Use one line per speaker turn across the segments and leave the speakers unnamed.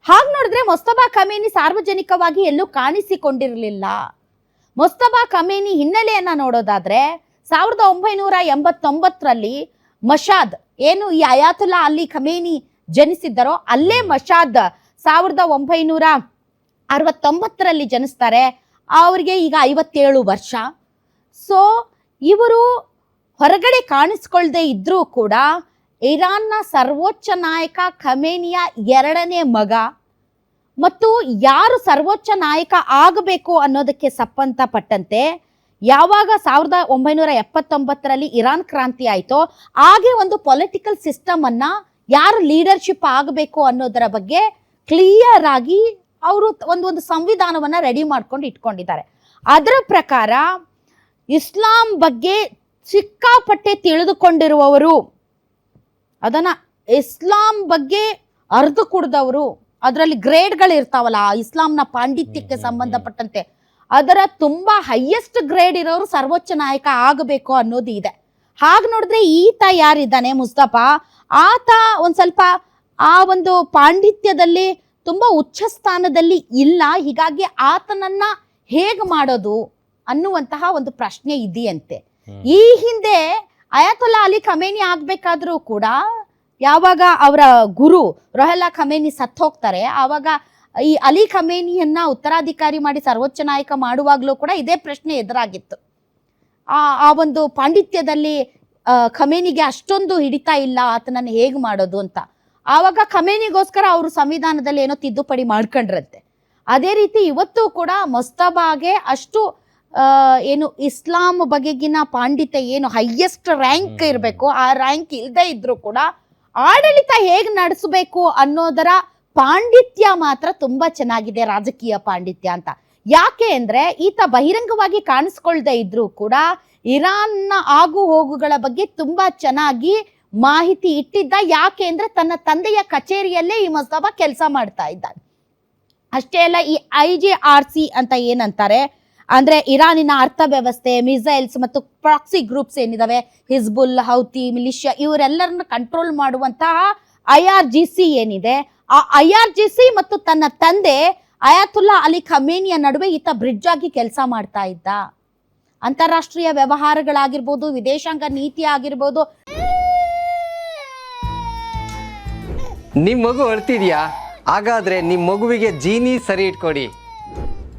ಹಾಗೆ ನೋಡಿದ್ರೆ ಮೊಸ್ತಫಾ ಖಮೇನಿ ಸಾರ್ವಜನಿಕವಾಗಿ ಎಲ್ಲೂ ಕಾಣಿಸಿಕೊಂಡಿರಲಿಲ್ಲ. ಮೊಸ್ತಫಾ ಖಮೇನಿ ಹಿನ್ನೆಲೆಯನ್ನ ನೋಡೋದಾದ್ರೆ 1989ರಲ್ಲಿ ಮಷಾದ್, ಏನು ಈ ಅಯಾತುಲ್ಲಾ ಅಲಿ ಖಮೇನಿ ಜನಿಸಿದ್ದರೋ ಅಲ್ಲೇ ಮಷಾದ್ 1969ರಲ್ಲಿ ಜನಿಸ್ತಾರೆ. ಅವರಿಗೆ ಈಗ 57 ವರ್ಷ. ಸೊ ಇವರು ಹೊರಗಡೆ ಕಾಣಿಸ್ಕೊಳ್ದೆ ಇದ್ರೂ ಕೂಡ ಇರಾನ್ನ ಸರ್ವೋಚ್ಚ ನಾಯಕ ಖಮೇನಿಯ 2ನೇ ಮಗ ಮತ್ತು ಯಾರು ಸರ್ವೋಚ್ಚ ನಾಯಕ ಆಗಬೇಕು ಅನ್ನೋದಕ್ಕೆ ಸಂಬಂಧಪಟ್ಟಂತೆ ಯಾವಾಗ 1979ರಲ್ಲಿ ಇರಾನ್ ಕ್ರಾಂತಿ ಆಯಿತೋ ಹಾಗೆ ಒಂದು ಪೊಲಿಟಿಕಲ್ ಸಿಸ್ಟಮ್ ಅನ್ನ ಯಾರು ಲೀಡರ್ಶಿಪ್ ಆಗಬೇಕು ಅನ್ನೋದರ ಬಗ್ಗೆ ಕ್ಲಿಯರ್ ಆಗಿ ಅವರು ಒಂದು ಸಂವಿಧಾನವನ್ನ ರೆಡಿ ಮಾಡ್ಕೊಂಡು ಇಟ್ಕೊಂಡಿದ್ದಾರೆ. ಅದರ ಪ್ರಕಾರ ಇಸ್ಲಾಂ ಬಗ್ಗೆ ಸಿಕ್ಕಾಪಟ್ಟೆ ತಿಳಿದುಕೊಂಡಿರುವವರು, ಅದನ್ನ ಇಸ್ಲಾಂ ಬಗ್ಗೆ ಅರ್ದು ಕುಡ್ದವರು, ಅದರಲ್ಲಿ ಗ್ರೇಡ್ಗಳು ಇರ್ತಾವಲ್ಲ ಇಸ್ಲಾಂನ ಪಾಂಡಿತ್ಯಕ್ಕೆ ಸಂಬಂಧಪಟ್ಟಂತೆ, ಅದರ ತುಂಬಾ ಹೈಯೆಸ್ಟ್ ಗ್ರೇಡ್ ಇರೋರು ಸರ್ವೋಚ್ಚ ನಾಯಕ ಆಗಬೇಕು ಅನ್ನೋದು ಇದೆ. ಹಾಗೆ ನೋಡಿದ್ರೆ ಈತ ಯಾರಿದ್ದಾನೆ ಮುಸ್ತಫಾ, ಆತ ಒಂದ್ ಸ್ವಲ್ಪ ಆ ಒಂದು ಪಾಂಡಿತ್ಯದಲ್ಲಿ ತುಂಬಾ ಉಚ್ಚ ಸ್ಥಾನದಲ್ಲಿ ಇಲ್ಲ. ಹೀಗಾಗಿ ಆತನನ್ನ ಹೇಗೆ ಮಾಡೋದು ಅನ್ನುವಂತಹ ಒಂದು ಪ್ರಶ್ನೆ ಇದೆಯಂತೆ. ಈ ಹಿಂದೆ ಅಯಾತುಲ್ಲಾ ಅಲಿ ಖಮೇನಿ ಆಗ್ಬೇಕಾದ್ರೂ ಕೂಡ ಯಾವಾಗ ಅವರ ಗುರು ರುಹುಲ್ಲಾ ಖಮೇನಿ ಸತ್ತು ಹೋಗ್ತಾರೆ, ಆವಾಗ ಈ ಅಲಿ ಖಮೇನಿಯನ್ನ ಉತ್ತರಾಧಿಕಾರಿ ಮಾಡಿ ಸರ್ವೋಚ್ಚ ನಾಯಕ ಮಾಡುವಾಗ್ಲೂ ಕೂಡ ಇದೇ ಪ್ರಶ್ನೆ ಎದುರಾಗಿತ್ತು. ಆ ಒಂದು ಪಾಂಡಿತ್ಯದಲ್ಲಿ ಖಮೇನಿಗೆ ಅಷ್ಟೊಂದು ಹಿಡಿತಾ ಇಲ್ಲ, ಆತನನ್ನು ಹೇಗೆ ಮಾಡೋದು ಅಂತ. ಆವಾಗ ಖಮೇನಿಗೋಸ್ಕರ ಅವರು ಸಂವಿಧಾನದಲ್ಲಿ ಏನೋ ತಿದ್ದುಪಡಿ ಮಾಡ್ಕೊಂಡ್ರಂತೆ. ಅದೇ ರೀತಿ ಇವತ್ತು ಕೂಡ ಮೊಸ್ತಫಾಗೆ ಅಷ್ಟು ಏನು ಇಸ್ಲಾಂ ಬಗೆಗಿನ ಪಾಂಡಿತ್ಯ ಏನು ಹೈಯೆಸ್ಟ್ ರ್ಯಾಂಕ್ ಇರಬೇಕು ಆ ರ್ಯಾಂಕ್ ಇಲ್ಲದೆ ಇದ್ರೂ ಕೂಡ ಆಡಳಿತ ಹೇಗೆ ನಡೆಸಬೇಕು ಅನ್ನೋದರ ಪಾಂಡಿತ್ಯ ಮಾತ್ರ ತುಂಬಾ ಚೆನ್ನಾಗಿದೆ, ರಾಜಕೀಯ ಪಾಂಡಿತ್ಯ ಅಂತ. ಯಾಕೆ ಅಂದ್ರೆ ಈತ ಬಹಿರಂಗವಾಗಿ ಕಾಣಿಸ್ಕೊಳ್ದೇ ಇದ್ರೂ ಕೂಡ ಇರಾನ್ನ ಆಗು ಹೋಗುಗಳ ಬಗ್ಗೆ ತುಂಬಾ ಚೆನ್ನಾಗಿ ಮಾಹಿತಿ ಇಟ್ಟಿದ್ದ. ಯಾಕೆ ಅಂದ್ರೆ ತನ್ನ ತಂದೆಯ ಕಚೇರಿಯಲ್ಲೇ ಈ ಮೊಸ್ತಫಾ ಕೆಲಸ ಮಾಡ್ತಾ ಇದ್ದ. ಅಷ್ಟೇ ಅಲ್ಲ, ಈ IJRC ಅಂತ ಏನಂತಾರೆ ಅಂದ್ರೆ ಇರಾನಿನ ಅರ್ಥವ್ಯವಸ್ಥೆ, ಮಿಸೈಲ್ಸ್ ಮತ್ತು ಪ್ರಾಕ್ಸಿ ಗ್ರೂಪ್ಸ್ ಏನಿದಾವೆ, ಹಿಜ್ಬುಲ್, ಹೌತಿ, ಮಿಲಿಷಿಯಾ ಇವರೆಲ್ಲರನ್ನ ಕಂಟ್ರೋಲ್ ಮಾಡುವಂತಹ IRGC ಏನಿದೆ, ಆ IRGC ಮತ್ತು ತನ್ನ ತಂದೆ ಅಯಾತುಲ್ಲಾ ಅಲಿ ಖಮೇನಿಯ ನಡುವೆ ಈತ ಬ್ರಿಡ್ಜ್ ಆಗಿ ಕೆಲಸ ಮಾಡ್ತಾ ಇದ್ದ. ಅಂತಾರಾಷ್ಟ್ರೀಯ ವ್ಯವಹಾರಗಳಾಗಿರ್ಬೋದು, ವಿದೇಶಾಂಗ ನೀತಿ ಆಗಿರ್ಬೋದು.
ನಿಮ್ಮ ಮಗು ಅಳ್ತಿದ್ಯಾ? ಹಾಗಾದ್ರೆ ನಿಮ್ಮ ಮಗುವಿಗೆ ಜೀನಿ ಸರಿ ಇಟ್ಕೊಡಿ.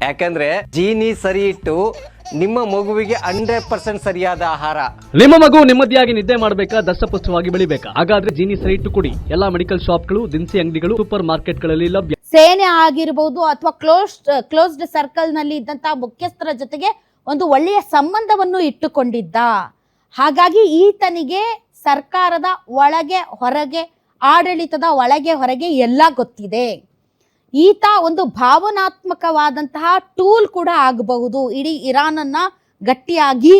ಯಾಕಂದ್ರೆ ಜೀನಿ ಸರಿ ಇಟ್ಟು ನಿಮ್ಮ ಮಗುವಿಗೆ 100% ಸರಿಯಾದ ಆಹಾರ.
ನಿಮ್ಮ ಮಗು ನೆಮ್ಮದಿಯಾಗಿ ನಿದ್ದೆ ಮಾಡಬೇಕಾ, ದಷ್ಟಪುಷ್ಟವಾಗಿ ಬೆಳಿಬೇಕಾ? ಹಾಗಾದ್ರೆ ಜೀನಿ ಸರಿ ಇಟ್ಟು ಕೊಡಿ. ಎಲ್ಲಾ ಮೆಡಿಕಲ್ ಶಾಪ್ಗಳು, ದಿನಸಿ ಅಂಗಡಿಗಳು, ಸೂಪರ್ ಮಾರ್ಕೆಟ್ಗಳಲ್ಲಿ ಲಭ್ಯ.
ಸೇನೆ ಆಗಿರ್ಬೋದು ಅಥವಾ ಕ್ಲೋಸ್ಡ್ ಸರ್ಕಲ್ ನಲ್ಲಿ ಇದ್ದಂತಹ ಮುಖ್ಯಸ್ಥರ ಜೊತೆಗೆ ಒಂದು ಒಳ್ಳೆಯ ಸಂಬಂಧವನ್ನು ಇಟ್ಟುಕೊಂಡಿದ್ದ. ಹಾಗಾಗಿ ಈತನಿಗೆ ಸರ್ಕಾರದ ಒಳಗೆ ಹೊರಗೆ, ಆಡಳಿತದ ಒಳಗೆ ಹೊರಗೆ ಎಲ್ಲ ಗೊತ್ತಿದೆ. ಈತ ಒಂದು ಭಾವನಾತ್ಮಕವಾದಂತಹ ಟೂಲ್ ಕೂಡ ಆಗಬಹುದು ಇಡೀ ಇರಾನನ್ನ ಗಟ್ಟಿಯಾಗಿ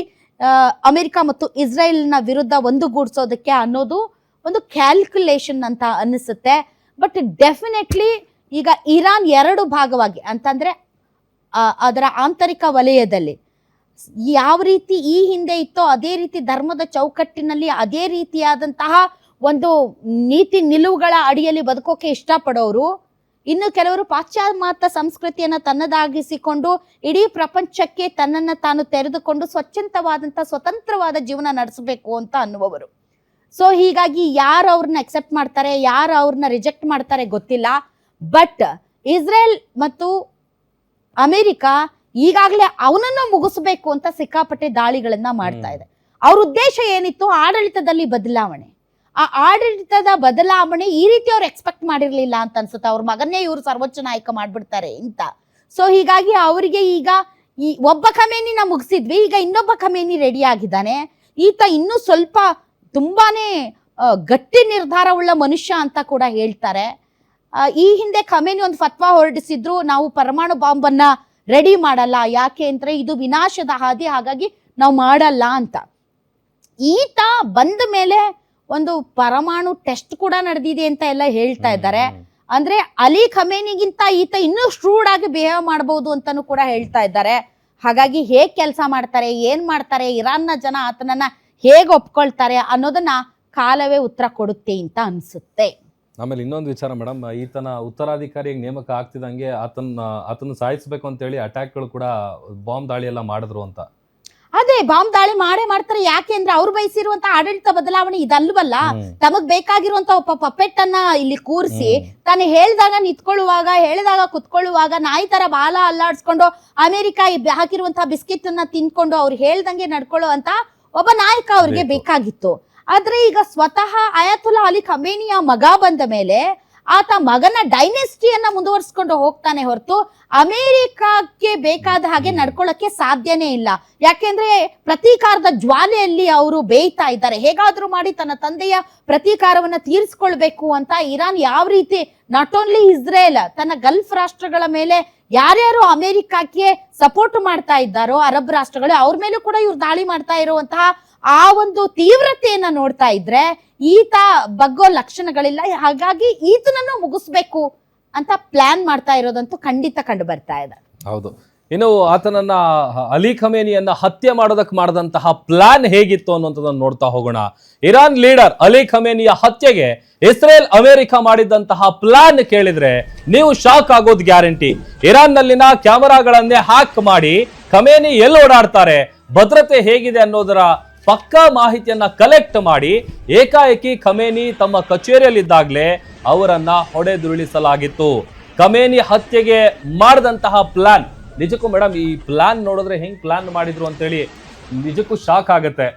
ಅಮೆರಿಕ ಮತ್ತು ಇಸ್ರೇಲ್ನ ವಿರುದ್ಧ ಒಂದುಗೂಡಿಸೋದಕ್ಕೆ ಅನ್ನೋದು ಒಂದು ಕ್ಯಾಲ್ಕುಲೇಷನ್ ಅಂತ ಅನಿಸುತ್ತೆ. ಬಟ್ ಡೆಫಿನೆಟ್ಲಿ ಈಗ ಇರಾನ್ 2 ಭಾಗವಾಗಿ ಅಂತಂದ್ರೆ ಅದರ ಆಂತರಿಕ ವಲಯದಲ್ಲಿ ಯಾವ ರೀತಿ ಈ ಹಿಂದೆ ಇತ್ತೋ ಅದೇ ರೀತಿ ಧರ್ಮದ ಚೌಕಟ್ಟಿನಲ್ಲಿ ಅದೇ ರೀತಿಯಾದಂತಹ ಒಂದು ನೀತಿ ನಿಲುವುಗಳ ಅಡಿಯಲ್ಲಿ ಬದುಕೋಕೆ ಇಷ್ಟಪಡೋರು, ಇನ್ನು ಕೆಲವರು ಪಾಶ್ಚಿಮಾತ್ಯ ಸಂಸ್ಕೃತಿಯನ್ನು ತನ್ನದಾಗಿಸಿಕೊಂಡು ಇಡೀ ಪ್ರಪಂಚಕ್ಕೆ ತನ್ನನ್ನು ತಾನು ತೆರೆದುಕೊಂಡು ಸ್ವತಂತ್ರವಾದ ಜೀವನ ನಡೆಸಬೇಕು ಅಂತ ಅನ್ನುವವರು. ಸೊ ಹೀಗಾಗಿ ಯಾರು ಅವ್ರನ್ನ ಅಕ್ಸೆಪ್ಟ್ ಮಾಡ್ತಾರೆ, ಯಾರು ಅವ್ರನ್ನ ರಿಜೆಕ್ಟ್ ಮಾಡ್ತಾರೆ ಗೊತ್ತಿಲ್ಲ. ಬಟ್ ಇಸ್ರೇಲ್ ಮತ್ತು ಅಮೆರಿಕ ಈಗಾಗಲೇ ಅವನನ್ನು ಮುಗಿಸ್ಬೇಕು ಅಂತ ಸಿಕ್ಕಾಪಟ್ಟೆ ದಾಳಿಗಳನ್ನ ಮಾಡ್ತಾ ಇದೆ. ಅವ್ರ ಉದ್ದೇಶ ಏನಿತ್ತು? ಆಡಳಿತದಲ್ಲಿ ಬದಲಾವಣೆ. ಆ ಆಡಳಿತದ ಬದಲಾವಣೆ ಈ ರೀತಿ ಅವ್ರು ಎಕ್ಸ್ಪೆಕ್ಟ್ ಮಾಡಿರ್ಲಿಲ್ಲ ಅಂತ ಅನ್ಸುತ್ತೆ. ಅವ್ರ ಮಗನ್ನೇ ಇವರು ಸರ್ವೋಚ್ಚ ನಾಯಕ ಮಾಡ್ಬಿಡ್ತಾರೆ ಅಂತ. ಸೊ ಹೀಗಾಗಿ ಅವರಿಗೆ ಈಗ ಈ ಒಬ್ಬ ಖಮೇನಿನ ಮುಗಿಸಿದ್ವಿ, ಈಗ ಇನ್ನೊಬ್ಬ ಖಮೇನಿ ರೆಡಿ ಆಗಿದ್ದಾನೆ. ಈತ ಇನ್ನೂ ಸ್ವಲ್ಪ ತುಂಬಾನೇ ಗಟ್ಟಿ ನಿರ್ಧಾರವುಳ್ಳ ಮನುಷ್ಯ ಅಂತ ಕೂಡ ಹೇಳ್ತಾರೆ. ಈ ಹಿಂದೆ ಖಮೇನಿ ಒಂದು ಫತ್ವಾ ಹೊರಡಿಸಿದ್ರು, ನಾವು ಪರಮಾಣು ಬಾಂಬನ್ನ ರೆಡಿ ಮಾಡಲ್ಲ, ಯಾಕೆ ಅಂದ್ರೆ ಇದು ವಿನಾಶದ ಹಾದಿ, ಹಾಗಾಗಿ ನಾವು ಮಾಡಲ್ಲ ಅಂತ. ಈತ ಬಂದ ಮೇಲೆ ಒಂದು ಪರಮಾಣು ಟೆಸ್ಟ್ ಕೂಡ ನಡೆದಿದೆ ಅಂತ ಎಲ್ಲ ಹೇಳ್ತಾ ಇದ್ದಾರೆ. ಅಂದ್ರೆ ಅಲಿ ಖಮೇನಿಗಿಂತ ಈತ ಇನ್ನೂ ಸ್ಟ್ರೂಡ್ ಆಗಿ ಬಿಹೇವ್ ಮಾಡಬಹುದು ಅಂತಾನು ಕೂಡ ಹೇಳ್ತಾ ಇದ್ದಾರೆ. ಹಾಗಾಗಿ ಹೇಗ್ ಕೆಲಸ ಮಾಡ್ತಾರೆ, ಏನ್ ಮಾಡ್ತಾರೆ, ಇರಾನ್ನ ಜನ ಆತನನ್ನ ಹೇಗೆ ಒಪ್ಕೊಳ್ತಾರೆ ಅನ್ನೋದನ್ನ ಕಾಲವೇ ಉತ್ತರ ಕೊಡುತ್ತೆ ಅಂತ ಅನ್ಸುತ್ತೆ.
ಆಮೇಲೆ ಇನ್ನೊಂದು ವಿಚಾರ ಮೇಡಮ್, ಈತನ ಉತ್ತರಾಧಿಕಾರಿಯಾಗಿ ನೇಮಕ ಆಗ್ತಿದಂಗೆ ಆತನ ಸಾಯಿಸಬೇಕು ಅಂತೇಳಿ ಅಟ್ಯಾಕ್ಗಳು ಕೂಡ ಬಾಂಬ್ ದಾಳಿ ಎಲ್ಲ ಮಾಡಿದ್ರು ಅಂತ.
ಅದೇ ಬಾಂಬ್ ದಾಳಿ ಮಾಡೇ ಮಾಡ್ತಾರೆ. ಯಾಕೆಂದ್ರೆ ಅವ್ರು ಬಯಸಿರುವಂತ ಆಡಳಿತ ಬದಲಾವಣೆ ಇದಲ್ವಲ್ಲ. ತಮಗ್ ಬೇಕಾಗಿರುವಂತ ಒಬ್ಬ ಪಪೆಟ್ ಅನ್ನ ಇಲ್ಲಿ ಕೂರಿಸಿ ತಾನು ಹೇಳ್ದಾಗ ನಿಂತ್ಕೊಳ್ಳುವಾಗ, ಹೇಳಿದಾಗ ಕುತ್ಕೊಳ್ಳುವಾಗ, ನಾಯಿ ತರ ಬಾಲ ಅಲ್ಲಾಡ್ಸ್ಕೊಂಡು ಅಮೆರಿಕ ಹಾಕಿರುವಂತಹ ಬಿಸ್ಕೆಟ್ ಅನ್ನ ತಿನ್ಕೊಂಡು ಅವ್ರು ಹೇಳ್ದಂಗೆ ನಡ್ಕೊಳ್ಳುವಂತ ಒಬ್ಬ ನಾಯಕ ಅವ್ರಿಗೆ ಬೇಕಾಗಿತ್ತು. ಆದ್ರೆ ಈಗ ಸ್ವತಃ ಅಯಾತುಲ್ಲಾ ಅಲಿ ಖಮೇನಿಯ ಮಗ ಬಂದ ಮೇಲೆ ಆತ ಮಗನ ಡೈನೆಸ್ಟಿಯನ್ನ ಮುಂದುವರಿಸ್ಕೊಂಡು ಹೋಗ್ತಾನೆ ಹೊರತು ಅಮೆರಿಕಕ್ಕೆ ಬೇಕಾದ ಹಾಗೆ ನಡ್ಕೊಳ್ಳಕ್ಕೆ ಸಾಧ್ಯನೇ ಇಲ್ಲ. ಯಾಕೆಂದ್ರೆ ಪ್ರತೀಕಾರದ ಜ್ವಾಲೆಯಲ್ಲಿ ಅವರು ಬೇಯ್ತಾ ಇದ್ದಾರೆ. ಹೇಗಾದ್ರೂ ಮಾಡಿ ತನ್ನ ತಂದೆಯ ಪ್ರತೀಕಾರವನ್ನ ತೀರಿಸ್ಕೊಳ್ಬೇಕು ಅಂತ ಇರಾನ್ ಯಾವ ರೀತಿ ನಾಟ್ ಓನ್ಲಿ ಇಸ್ರೇಲ್, ತನ್ನ ಗಲ್ಫ್ ರಾಷ್ಟ್ರಗಳ ಮೇಲೆ ಯಾರ್ಯಾರು ಅಮೆರಿಕಕ್ಕೆ ಸಪೋರ್ಟ್ ಮಾಡ್ತಾ ಇದ್ದಾರೋ ಅರಬ್ ರಾಷ್ಟ್ರಗಳು, ಅವ್ರ ಮೇಲೂ ಕೂಡ ಇವ್ರು ದಾಳಿ ಮಾಡ್ತಾ ಇರುವಂತಹ ಆ ಒಂದು ತೀವ್ರತೆಯನ್ನ ನೋಡ್ತಾ ಇದ್ರೆ ಈತ ಬಗ್ಗೋ ಲಕ್ಷಣಗಳಿಲ್ಲ. ಹಾಗಾಗಿ ಈತನನ್ನು ಮುಗಿಸ್ಬೇಕು ಅಂತ ಪ್ಲಾನ್ ಮಾಡ್ತಾ ಇರೋದಂತೂ ಖಂಡಿತ ಕಂಡು ಬರ್ತಾ ಇದೆ.
ಹೌದು. ಇನ್ನು ಆತನನ್ನ ಅಲಿ ಖಮೇನಿಯನ್ನ ಹತ್ಯೆ ಮಾಡೋದಕ್ಕೆ ಮಾಡಿದಂತಹ ಪ್ಲಾನ್ ಹೇಗಿತ್ತು ಅನ್ನುವಂಥದ್ದನ್ನು ನೋಡ್ತಾ ಹೋಗೋಣ. ಇರಾನ್ ಲೀಡರ್ ಅಲಿ ಖಮೇನಿಯ ಹತ್ಯೆಗೆ ಇಸ್ರೇಲ್ ಅಮೆರಿಕ ಮಾಡಿದಂತಹ ಪ್ಲಾನ್ ಕೇಳಿದ್ರೆ ನೀವು ಶಾಕ್ ಆಗೋದು ಗ್ಯಾರಂಟಿ. ಇರಾನ್ ನಲ್ಲಿನ ಕ್ಯಾಮೆರಾಗಳನ್ನೇ ಹ್ಯಾಕ್ ಮಾಡಿ ಖಮೇನಿ ಎಲ್ಲಿ ಓಡಾಡ್ತಾರೆ, ಭದ್ರತೆ ಹೇಗಿದೆ ಅನ್ನೋದರ ಪಕ್ಕಾ ಮಾಹಿತಿಯನ್ನ ಕಲೆಕ್ಟ್ ಮಾಡಿ ಏಕಾಏಕಿ ಖಮೇನಿ ತಮ್ಮ ಕಚೇರಿಯಲ್ಲಿದ್ದಾಗಲೇ ಅವರನ್ನ ಹೊಡೆದುರುಳಿಸಲಾಗಿತ್ತು. ಖಮೇನಿ ಹತ್ಯೆಗೆ ಮಾಡಿದಂತಹ ಪ್ಲಾನ್ ನಿಜಕ್ಕೂ ಮೇಡಮ್, ಈ ಪ್ಲಾನ್ ನೋಡಿದ್ರೆ ಹೆಂಗ್ ಪ್ಲಾನ್ ಮಾಡಿದ್ರು ಅಂತೇಳಿ ನಿಜಕ್ಕೂ ಶಾಕ್ ಆಗುತ್ತೆ.